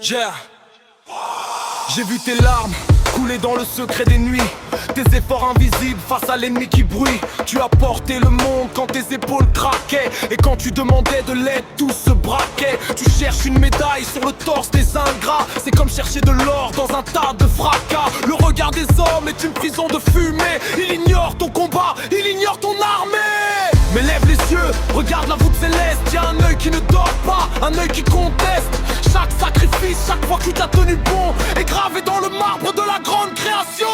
Yeah. J'ai vu tes larmes couler dans le secret des nuits, tes efforts invisibles face à l'ennemi qui bruit. Tu as porté le monde quand tes épaules craquaient, et quand tu demandais de l'aide, tout se braquait. Tu cherches une médaille sur le torse des ingrats, c'est comme chercher de l'or dans un tas de fracas. Le regard des hommes est une prison de fumée, il ignore ton combat, il ignore ton armée. Mais lève les yeux, regarde la voûte céleste, y'a un œil qui ne dort pas, un œil qui conteste. Chaque sacrifice, chaque fois qu'il t'a tenu bon, est gravé dans le marbre de la grande création.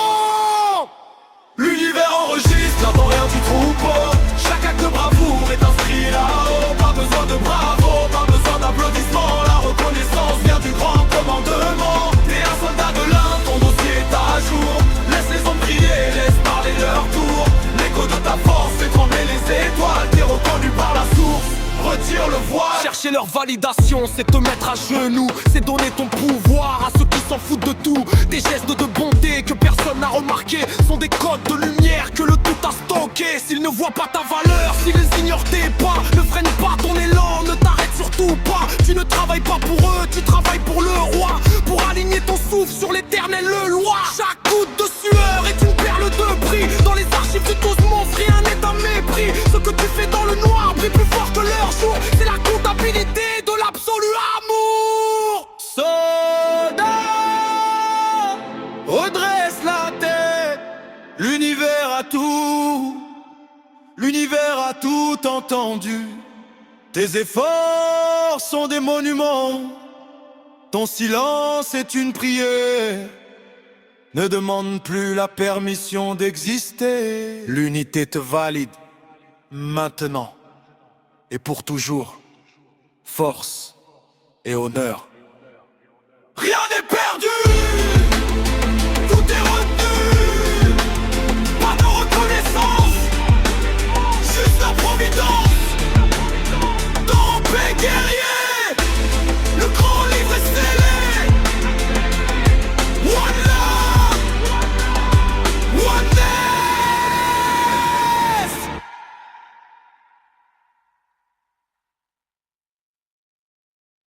L'univers enregistre, n'attend rien du troupeau. Chaque acte de bravoure est inscrit là-haut. Pas besoin de bravo, pas besoin d'applaudissements. La reconnaissance vient du grand commandement. T'es un soldat de l'un, ton dossier est à jour. Laisse les hommes prier, laisse parler leur tour. L'écho de ta force fait trembler les étoiles. T'es reconnu par la source, retire le voile. Chercher leur validation, c'est te mettre à genoux. C'est donner ton pouvoir à ceux qui s'en foutent de tout. Des gestes de bonté que personne n'a remarqué sont des codes de lumière que le tout a stocké. S'ils ne voient pas ta valeur, s'ils ignorent tes pas, ne freine pas ton élan, ne t'arrête surtout pas. Tu ne travailles pas pour eux, tu travailles pour le roi, pour aligner ton souffle sur l'éternelle loi. Chaque goutte de sueur est une perle de prix. Dans les archives du cosmos, rien n'est un mépris. Ce que tu fais dans le noir brille plus fort que leur jour. C'est la comptabilité de l'absolu amour. Soldat, redresse la tête. L'univers a tout, l'univers a tout entendu. Tes efforts sont des monuments, ton silence est une prière. Ne demande plus la permission d'exister. L'unité te valide, maintenant et pour toujours. Force et honneur. Rien n'est perdu.